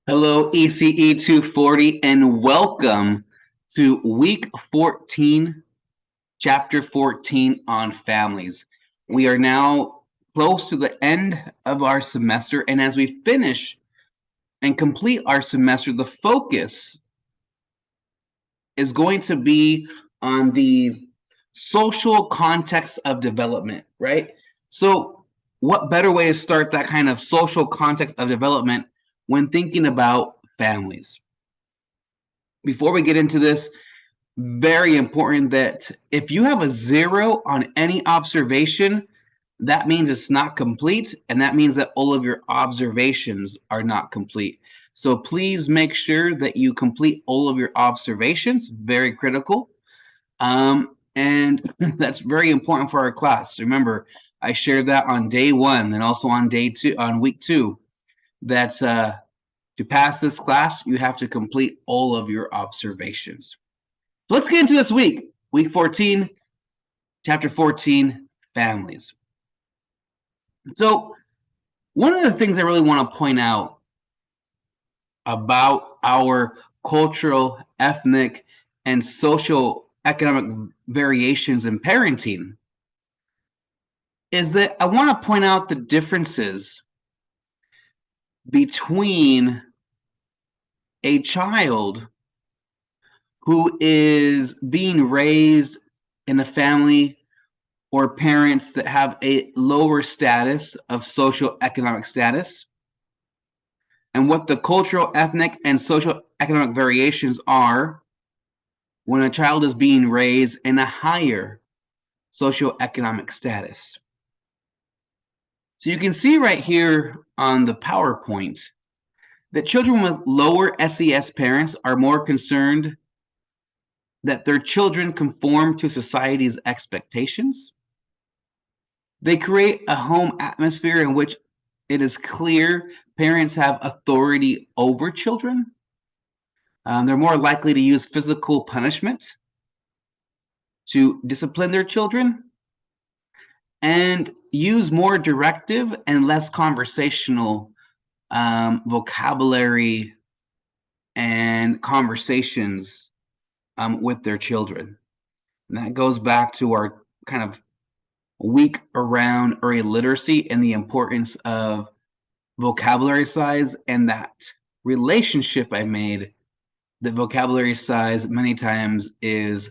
Hello, ECE240, and welcome to week 14, chapter 14 on families. We are now close to the end of our semester, and as we finish and complete our semester, the focus is going to be on the social context of development, right? So, what better way to start that kind of social context of development when thinking about families? Before we get into this, very important that if you have a 0 on any observation, that means it's not complete, and that means that all of your observations are not complete. So please make sure that you complete all of your observations, very critical. And that's very important for our class. Remember, I shared that on day 1 and also on day 2, on week 2, that to pass this class, you have to complete all of your observations. So let's get into this week 14, chapter 14, families. So one of the things I really want to point out about our cultural, ethnic, and social economic variations in parenting is that I want to point out the differences between a child who is being raised in a family or parents that have a lower status of social economic status, and what the cultural, ethnic, and social economic variations are when a child is being raised in a higher socioeconomic status. So you can see right here on the PowerPoint that children with lower SES parents are more concerned that their children conform to society's expectations. They create a home atmosphere in which it is clear parents have authority over children. They're more likely to use physical punishment to discipline their children and use more directive and less conversational vocabulary and conversations with their children. And that goes back to our kind of week around early literacy and the importance of vocabulary size and that relationship I made that vocabulary size many times is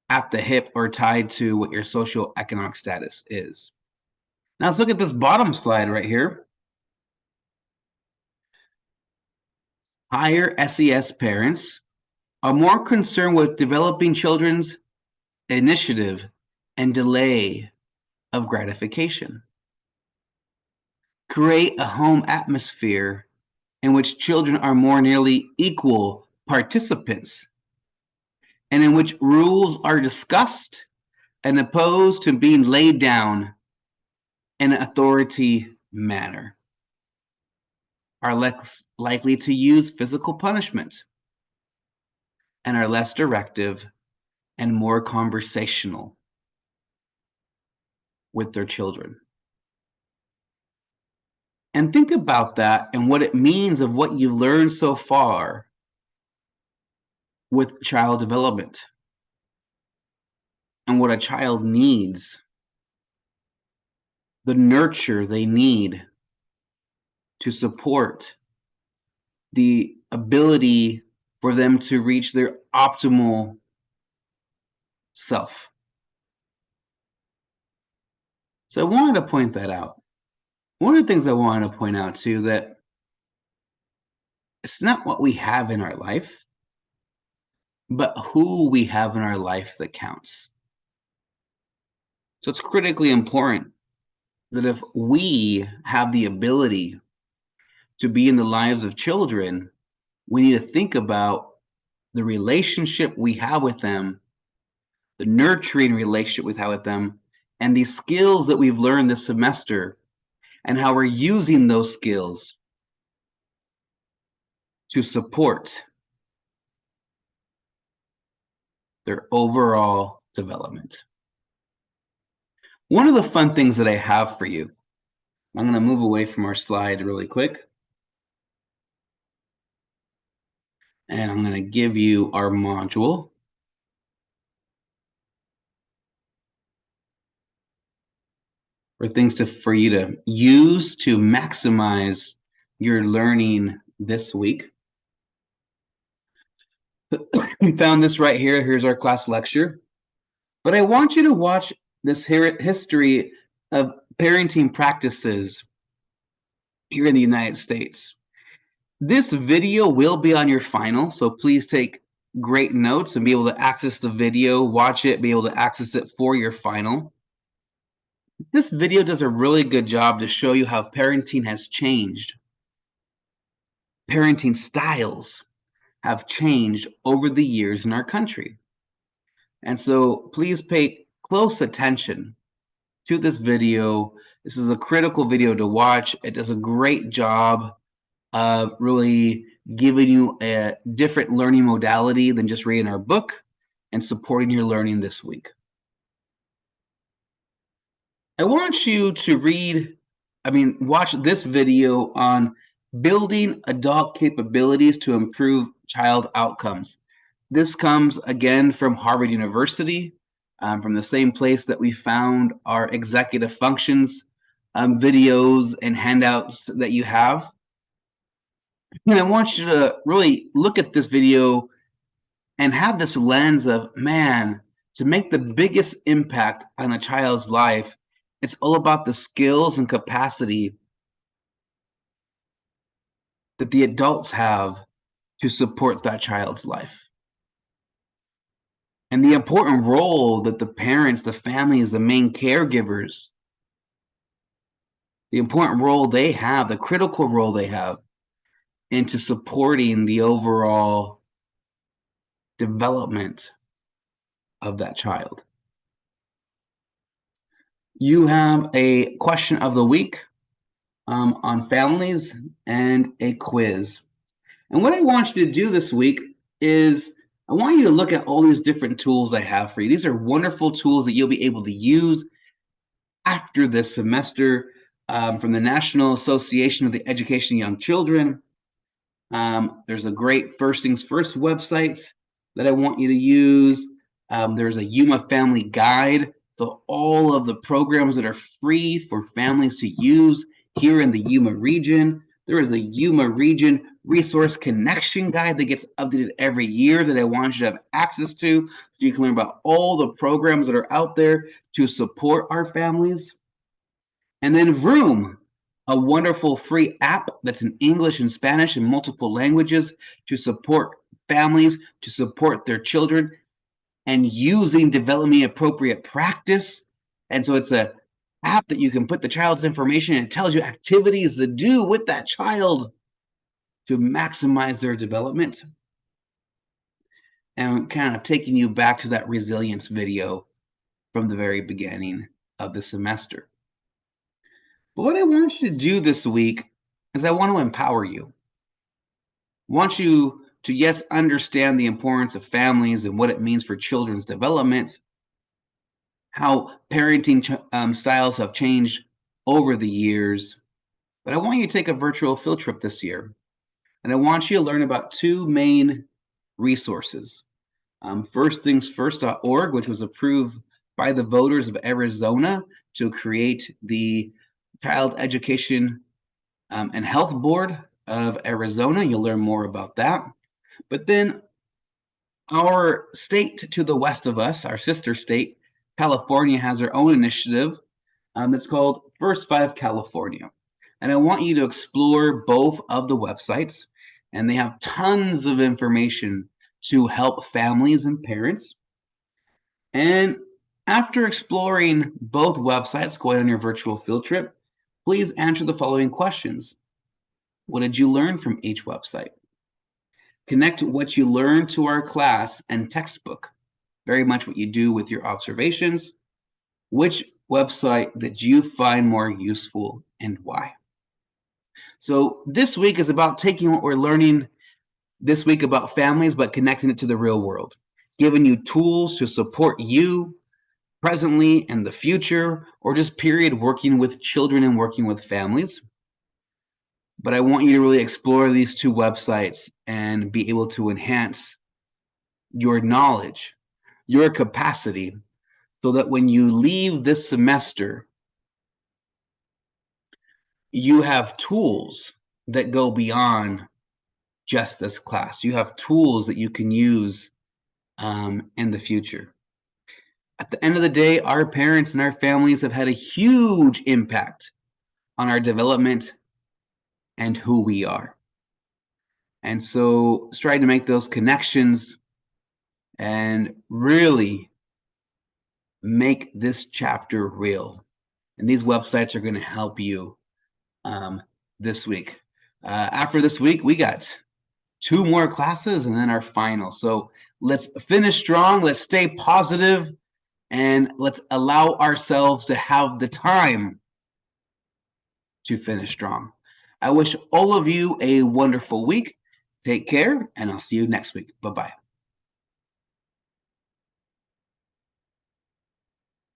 at the hip or tied to what your socioeconomic status is. Now let's look at this bottom slide right here. Higher SES parents are more concerned with developing children's initiative and delay of gratification. Create a home atmosphere in which children are more nearly equal participants and in which rules are discussed and opposed to being laid down in an authority manner. Are less likely to use physical punishment and are less directive and more conversational with their children. And think about that and what it means of what you've learned so far with child development and what a child needs, the nurture they need to support the ability for them to reach their optimal self. So I wanted to point that out. One of the things I wanted to point out too, that it's not what we have in our life, but who we have in our life that counts. So it's critically important that if we have the ability to be in the lives of children, we need to think about the relationship we have with them, the nurturing relationship we have with them, and the skills that we've learned this semester, and how we're using those skills to support their overall development. One of the fun things that I have for you, I'm going to move away from our slide really quick. And I'm going to give you our module. For things for you to use to maximize your learning this week. We found this right here. Here's our class lecture. But I want you to watch this history of parenting practices here in the United States. This video will be on your final, so please take great notes and be able to access the video, watch it, be able to access it for your final. This video does a really good job to show you how parenting has changed. Parenting styles have changed over the years in our country. And so please pay close attention to this video. This is a critical video to watch. It does a great job of really giving you a different learning modality than just reading our book and supporting your learning this week. I want you to watch this video on building adult capabilities to improve child outcomes. This comes again from Harvard University, from the same place that we found our executive functions videos and handouts that you have. And I want you to really look at this video and have this lens of, man, to make the biggest impact on a child's life, it's all about the skills and capacity that the adults have to support that child's life. And the important role that the parents, the families, the main caregivers, the important role they have, the critical role they have into supporting the overall development of that child. You have a question of the week on families and a quiz. And what I want you to do this week is I want you to look at all these different tools I have for you. These are wonderful tools that you'll be able to use after this semester from the National Association of the Education of Young Children. There's a great First Things First website that I want you to use. There's a Yuma Family Guide. So all of the programs that are free for families to use here in the Yuma region. There is a Yuma Region Resource Connection Guide that gets updated every year that I want you to have access to so you can learn about all the programs that are out there to support our families. And then Vroom, a wonderful free app that's in English and Spanish and multiple languages to support families, to support their children, and using development appropriate practice. And so it's an app that you can put the child's information and it tells you activities to do with that child to maximize their development. And kind of taking you back to that resilience video from the very beginning of the semester. But what I want you to do this week is I want to empower you. I want you to, yes, understand the importance of families and what it means for children's development, how parenting styles have changed over the years. But I want you to take a virtual field trip this year. And I want you to learn about two main resources. Firstthingsfirst.org, which was approved by the voters of Arizona to create the Child Education and Health Board of Arizona. You'll learn more about that. But then our state to the west of us, our sister state, California, has their own initiative that's called First 5 California. And I want you to explore both of the websites. And they have tons of information to help families and parents. And after exploring both websites, going on your virtual field trip, please answer the following questions. What did you learn from each website? Connect what you learned to our class and textbook. Very much what you do with your observations. Which website did you find more useful and why? So this week is about taking what we're learning this week about families, but connecting it to the real world, giving you tools to support you presently and the future, or just period working with children and working with families. But I want you to really explore these two websites and be able to enhance your knowledge, your capacity, so that when you leave this semester, you have tools that go beyond just this class. You have tools that you can use in the future. At the end of the day, our parents and our families have had a huge impact on our development and who we are. And so try to make those connections and really make this chapter real. And these websites are going to help you this week. After this week, we got 2 more classes and then our final. So let's finish strong. Let's stay positive, and let's allow ourselves to have the time to finish strong. I wish all of you a wonderful week. Take care, and I'll see you next week. Bye-bye.